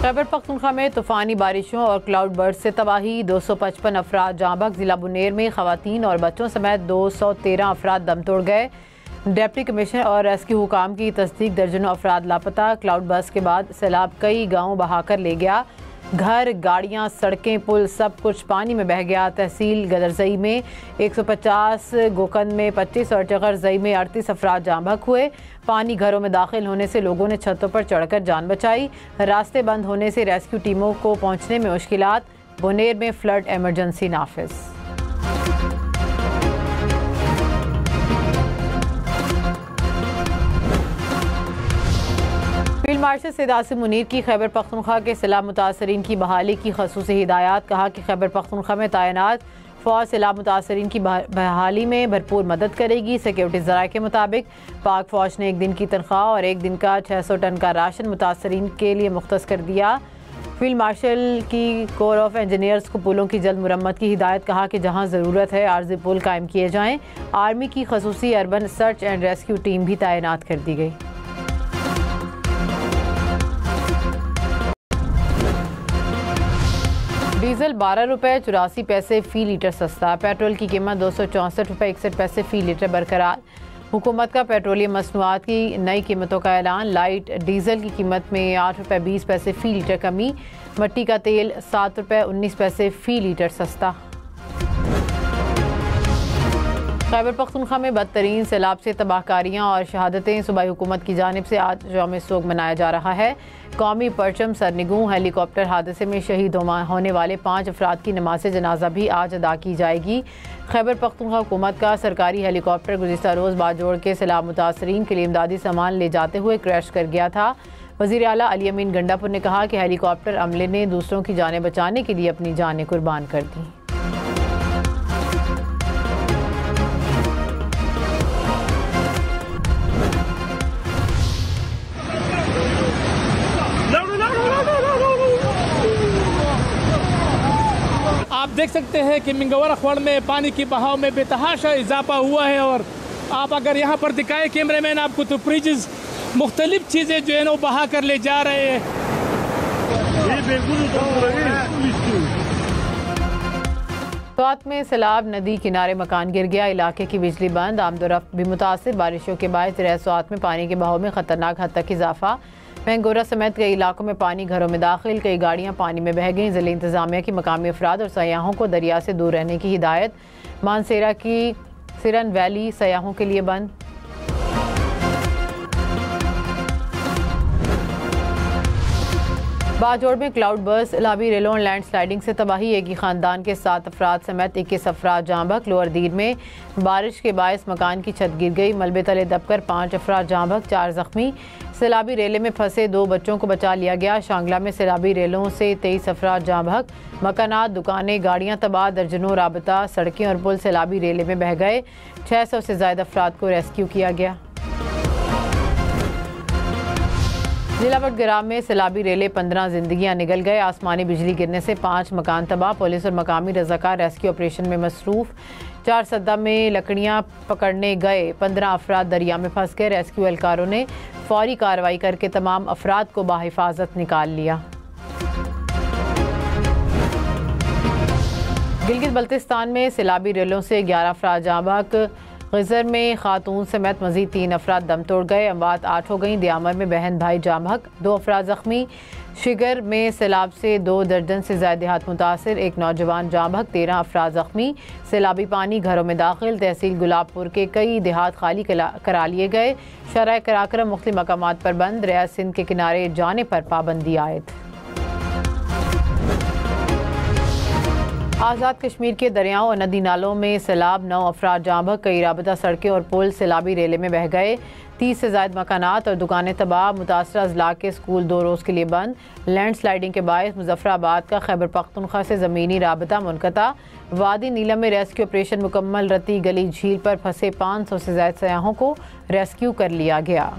खैबर पख्तूनख्वा में तूफ़ानी बारिशों और क्लाउड बर्स्ट से तबाही, 255 अफराद जाँ बहक। जिला बुनेर में ख़वातीन और बच्चों समेत 213 अफराद दम तोड़ गए। डिप्टी कमिश्नर और रेस्क्यू हुकाम की तस्दीक, दर्जनों अफराद लापता। क्लाउड बर्स्ट के बाद सैलाब कई गाँव बहाकर ले गया। घर, गाड़ियाँ, सड़कें, पुल सब कुछ पानी में बह गया। तहसील गदरजई में 150, गोकंद में 25 और चगरजई में 38 अफराद जाँ बहक हुए। पानी घरों में दाखिल होने से लोगों ने छतों पर चढ़कर जान बचाई। रास्ते बंद होने से रेस्क्यू टीमों को पहुंचने में मुश्किलात। बुनेर में फ्लड एमरजेंसी नाफिज। फील्ड मार्शल सैयद आसिम मुनीर की खैबर पख्तूनख्वा के सैलाब मुतासरीन की बहाली की खसूसी हिदायत। कहा कि खैबर पख्तूनख्वा में तैनात फ़ौज सैलाब मुतासरीन की बहाली में भरपूर मदद करेगी। सिक्योरिटी ज़राए के मुताबिक पाक फ़ौज ने एक दिन की तनख्वाह और एक दिन का 600 टन का राशन मुतासरीन के लिए मुख्तस कर दिया। फील्ड मार्शल की कोर ऑफ इंजीनियर्स को पुलों की जल्द मुरम्मत की हिदायत। कहा कि जहां ज़रूरत है आर्जी पुल कायम किए जाएँ। आर्मी की खसूसी urban search and rescue team भी तैनात कर दी गई। डीजल 12 रुपये 84 पैसे फ़ी लीटर सस्ता। पेट्रोल की कीमत 264 रुपये 61 पैसे फ़ी लीटर बरकरार। हुकूमत का पेट्रोलियम मसनूआत की नई कीमतों का ऐलान। लाइट डीजल की कीमत में 8 रुपये 20 पैसे फ़ी लीटर कमी। मट्टी का तेल 7 रुपये 19 पैसे फ़ी लीटर सस्ता। खैबर पख्तूनख्वा में बदतरीन सैलाब से तबाहकारियाँ और शहादतें। सूबाई हुकूमत की जानिब से आज यौम सोग मनाया जा रहा है। कौमी परचम सरनिगूं हेलीकॉप्टर हादसे में शहीद होने वाले 5 अफराद की नमाज जनाजा भी आज अदा की जाएगी। खैबर पख्तूनख्वा हुकूमत का सरकारी हेलीकॉप्टर गुज़िश्ता रोज़ बाजोड़ के सैलाब मुतासरीन के लिए इमदादी सामान ले जाते हुए क्रैश कर गया था। वज़ीर आला अली अमीन गंडापुर ने कहा कि हेलीकॉप्टर अमले ने दूसरों की जानें बचाने के लिए अपनी जानें कुर्बान कर दी। आप देख सकते हैं कि मिंगवर अखवाड़ में पानी की बहाव में बेतहाशा इजाफा हुआ है। और आप अगर यहाँ पर दिखाए कैमरामैन आपको, तो ब्रिजेस मुख्तलिफ चीज़ें जो है ना बहा कर ले जा रहे हैं। स्वात में सैलाब, नदी किनारे मकान गिर गया। इलाके की बिजली बंद, आमदोरफ्त भी मुतासिर। बारिशों के बाद स्वात में पानी के बहाव में खतरनाक हद तक इजाफा। मैंगोरा समेत कई इलाकों में पानी घरों में दाखिल। कई गाड़ियां पानी में बह गईं। ज़िले इंतजामिया की मकामी अफराद और सयाहों को दरिया से दूर रहने की हिदायत। मानसेरा की सिरन वैली सयाहों के लिए बंद। बाजोड़ में क्लाउड बर्स्ट, इलाबी रेलों और लैंड स्लाइडिंग से तबाही। एक ही खानदान के 7 अफराद समेत 21 अफराद जाँ बहक। लोअर दीर में बारिश के बायस मकान की छत गिर गई। मलबे तले दबकर 5 अफराद जाँ बहक, 4 जख्मी। सैलाबी रेले में फंसे 2 बच्चों को बचा लिया गया। शांगला में सैलाबी रेलों से 23 अफराद जाँ बहक। मकानात, दुकानें, गाड़ियाँ तबाह। दर्जनों राबता सड़कें और पुल सैलाबी रेले में बह गए। 600 से ज़्यादा अफराद को रेस्क्यू किया गया। जिला बडगराम में सैलाबी रेले 15 जिंदगियां निगल गए। आसमानी बिजली गिरने से 5 मकान तबाह। पुलिस और मकामी रज़ाकार रेस्क्यू ऑपरेशन में मसरूफ। 4 सद्दा में लकड़ियां पकड़ने गए 15 अफराद दरिया में फंस गए। रेस्क्यू एहलकारों ने फौरी कार्रवाई करके तमाम अफराद को बाहिफाजत निकाल लिया। गिलगित बल्तिस्तान में सैलाबी रेलों से 11 अफराद जाँ बहक। गज़र में खातून समेत मजीद 3 अफराद दम तोड़ गए। अमवात 8 हो गई। दियामर में बहन भाई जाँ बहक, 2 अफराद जख्मी। शिगर में सैलाब से 2 दर्जन से ज़्यादा देहात मुतासिर। 1 नौजवान जाँ बहक, 13 अफराद जख्मी। सैलाबी पानी घरों में दाखिल। तहसील गुलाबपुर के कई देहात खाली करा लिए गए। शराय कराक्रम मुख्तलिफ मकामात पर बंद। रियाज सिंध के किनारे जाने पर पाबंदी आयद। आज़ाद कश्मीर के दरियाओं और नदी नालों में सैलाब, 9 अफराद जाँ बहक। कई राबता सड़कें और पुल सैलाबी रेले में बह गए। 30 से ज़ायद मकानात और दुकानें तबाह। मुतासरा अजला के स्कूल 2 रोज़ के लिए बंद। लैंड स्लाइडिंग के बायस मुजफ्फराबाद का खैबर पख्तूनख्वा से ज़मीनी राबता मुनक़ता। वादी नीलम में रेस्क्यू ऑपरेशन मुकम्मल। रती गली झील पर फंसे 500 से ज़ायद सयाहों को रेस्क्यू कर लिया गया।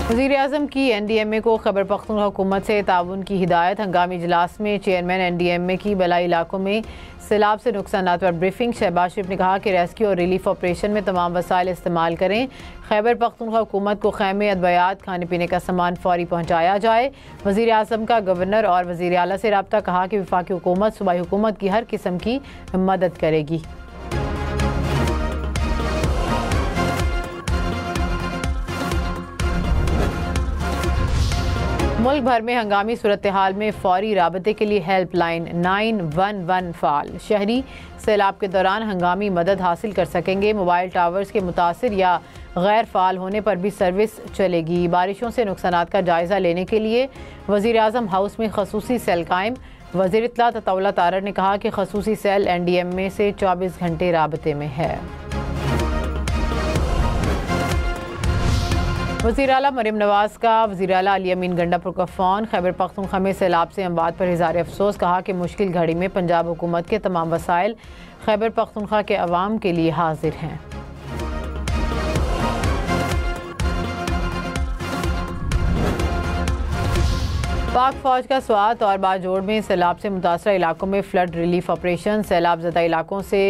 वज़ीर-ए-आज़म की NDMA को खैबर पख्तूनख्वा हुकूमत से ताउन की हिदायत। हंगामी इजलास में चेयरमैन NDMA की बलाई इलाकों में सैलाब से नुकसानात पर ब्रीफिंग। शहबाज शरीफ ने कहा कि रेस्क्यू और रिलीफ ऑपरेशन में तमाम वसाइल इस्तेमाल करें। खैबर पख्तूनख्वा हुकूमत को खैमे, अद्वियात, खाने पीने का सामान फौरी पहुँचाया जाए। वज़ीर-ए-आज़म का गवर्नर और वज़ीर आला से रब्ता। कहा कि वफाकी हुकूमत सूबाई हुकूमत की हर किस्म की मदद करेगी। मुल्क भर में हंगामी सूरत हाल में फौरी राबते के लिए हेल्पलाइन 911 फाल। शहरी सैलाब के दौरान हंगामी मदद हासिल कर सकेंगे। मोबाइल टावर्स के मुतासिर या गैर फाल होने पर भी सर्विस चलेगी। बारिशों से नुकसानात का जायज़ा लेने के लिए वज़ीर-ए-आज़म हाउस में खसूसी सेल कायम। वज़ीर इत्तलात अताउल्लाह तारड़ ने कहा कि खसूसी सेल NDMA से 24 घंटे राबते में है। वज़ीर आला मरियम नवाज़ का वज़ीर आला अली अमीन गंडापुर का फ़ोन। खैबर पख्तूनख्वा में सैलाब से अमवात पर इज़हार अफसोस। कहा कि मुश्किल घड़ी में पंजाब हुकूमत के तमाम वसाइल खैबर पख्तूनख्वा के अवाम के लिए हाजिर हैं। पाक फौज का स्वात और बाजोड़ में सैलाब से मुतासरा इलाकों में फ्लड रिलीफ ऑपरेशन। सैलाब ज़दा इलाकों से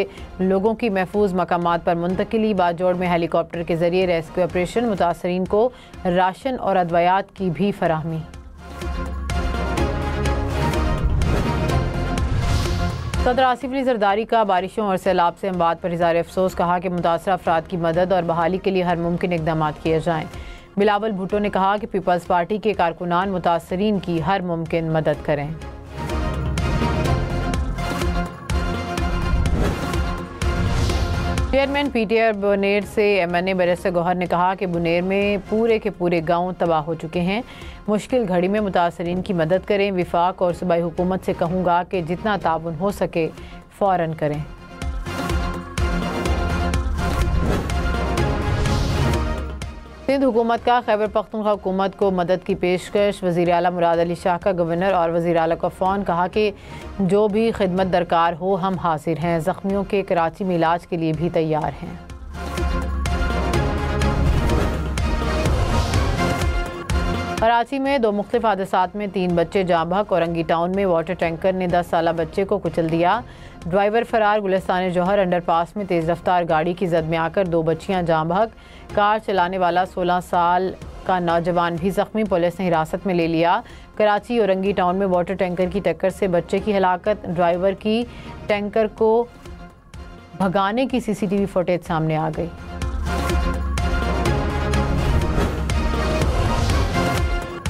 लोगों की महफूज मकामात पर मुंतकिली। बाजोड़ में हेलीकॉप्टर के जरिए रेस्क्यू ऑपरेशन। मुतासरीन को राशन और अद्वियात की भी फराहमी। सदर आसिफ अली जरदारी का बारिशों और सैलाब से अमवात पर इज़हार अफसोस। कहा कि मुतासरा अफराद की मदद और बहाली के लिए हर मुमकिन इक़दाम किए जाएँ। बिलावल भुट्टो ने कहा कि पीपल्स पार्टी के कारकुनान मुतासरीन की हर मुमकिन मदद करें। चेयरमैन PTI बुनेर से MNA बैरिस्टर गौहर ने कहा कि बुनेर में पूरे के पूरे गांव तबाह हो चुके हैं। मुश्किल घड़ी में मुतासरीन की मदद करें। विफाक और सूबाई हुकूमत से कहूँगा कि जितना ताउन हो सके फ़ौरन करें। सिंध हुकूमत का खैबर पख्तूनख्वा हुकूमत को मदद की पेशकश। वज़ीर आला मुराद अली शाह का गवर्नर और वज़ीर आला का फ़ोन। कहा कि जो भी खिदमत दरकार हो हम हाजिर हैं। ज़ख्मियों के कराची में इलाज के लिए भी तैयार हैं। कराची में 2 मुख्तलिफ हादसात में 3 बच्चे जाँ बहक। औरंगी टाउन में वाटर टैंकर ने 10 साला बच्चे को कुचल दिया। ड्राइवर फरार। गुलिस्तान जौहर अंडरपास में तेज़ रफ्तार गाड़ी की जद में आकर 2 बच्चियां जाँ बहक। कार चलाने वाला 16 साल का नौजवान भी जख्मी। पुलिस ने हिरासत में ले लिया। कराची औरंगी टाउन में वाटर टैंकर की टक्कर से बच्चे की हलाकत। ड्राइवर की टैंकर को भगाने की CCTV फुटेज सामने आ गई।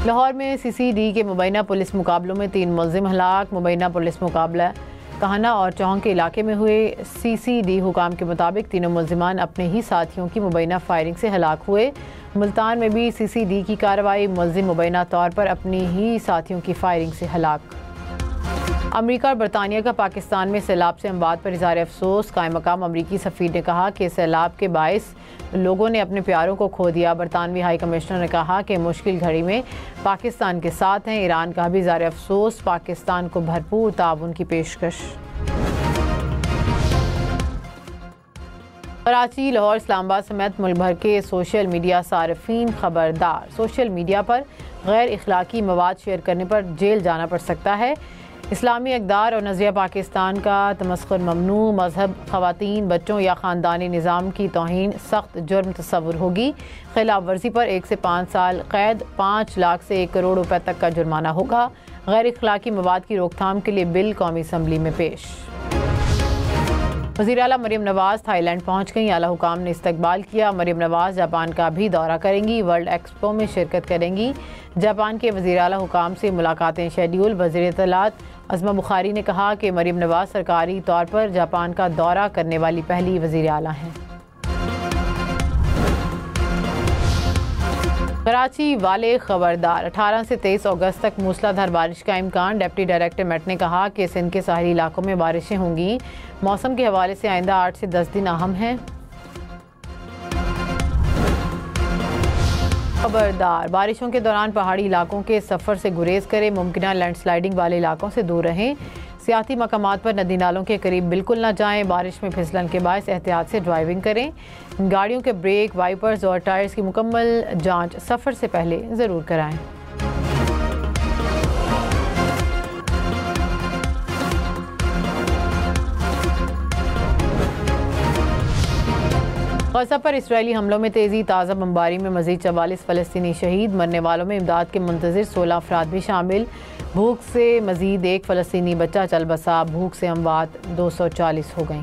लाहौर में CCD के मुबैना पुलिस मुकाबलों में 3 मुलजिम हलाक। मुबैना पुलिस मुकाबला कहाना और चौंक के इलाके में हुए। CCD हुकाम के मुताबिक तीनों मुलजिमान अपने ही साथियों की मुबैना फायरिंग से हलाक हुए। मुल्तान में भी CCD की कार्रवाई। मुलजिम मुबैना तौर पर अपनी ही साथियों की फायरिंग से हलाक। अमेरिका और बरतानिया का पाकिस्तान में सैलाब से अमवात पर इज़हार अफसोस। कायम मकाम अमरीकी सफ़ीर ने कहा कि सैलाब के बाइस लोगों ने अपने प्यारों को खो दिया। बरतानवी हाई कमिश्नर ने कहा कि मुश्किल घड़ी में पाकिस्तान के साथ हैं। ईरान का भी इज़हार अफसोस। पाकिस्तान को भरपूर ताउन की पेशकश। कराची, लाहौर, इस्लामाबाद समेत मुल्क भर के सोशल मीडिया सार्फिन खबरदार। सोशल मीडिया पर गैर इखलाकी मवाद शेयर करने पर जेल जाना पड़ सकता है। इस्लामी अक़दार और नज़रिया पाकिस्तान का तमस्खुर ममनू। मजहब, ख़वातीन, बच्चों या ख़ानदानी निज़ाम की तौहीन सख्त जुर्म तस्वुर होगी। खिलाफ वर्जी पर 1 से 5 साल कैद, 5 लाख से 1 करोड़ रुपए तक का जुर्माना होगा। गैर इखलाकी मवाद की रोकथाम के लिए बिल कौमी असम्बली में पेश। वज़ीर आला मरियम नवाज़ थाईलैंड पहुँच गई। आला हुकाम ने इस्तकबाल किया। मरियम नवाज़ जापान का भी दौरा करेंगी। वर्ल्ड एक्सपो में शिरकत करेंगी। जापान के वज़ीर आला हुकाम से मुलाकातें शेड्यूल। वज़ीर इत्तलात अज़मा बुखारी ने कहा कि मरियम नवाज़ सरकारी तौर पर जापान का दौरा करने वाली पहली वज़ीर आला हैं। कराची वाले खबरदार। 18 से 23 अगस्त तक मूसलाधार बारिश का इम्कान। डिप्टी डायरेक्टर मेट ने कहा कि सिंध के साहिली इलाकों में बारिशें होंगी। मौसम के हवाले से आइंदा 8 से 10 दिन अहम हैं। खबरदार। बारिशों के दौरान पहाड़ी इलाकों के सफ़र से गुरेज करें। मुमकिन लैंडस्लाइडिंग वाले इलाकों से दूर रहें। सियाती मकामात पर नदी नालों के करीब बिल्कुल न जाएं। बारिश में फिसलन के बायस एहतियात से ड्राइविंग करें। गाड़ियों के ब्रेक, वाइपर्स और टायर्स की मुकम्मल जांच सफ़र से पहले ज़रूर कराएं। गज़ा पर इसराइली हमलों में तेज़ी, ताज़ा बमबारी में मज़ीद 44 फ़लस्तीनी शहीद। मरने वालों में इमदाद के मुंतज़िर 16 अफराद भी शामिल। भूख से मज़ीद एक फ़लस्तीनी बच्चा चल बसा। भूख से अमवात 240 हो गई।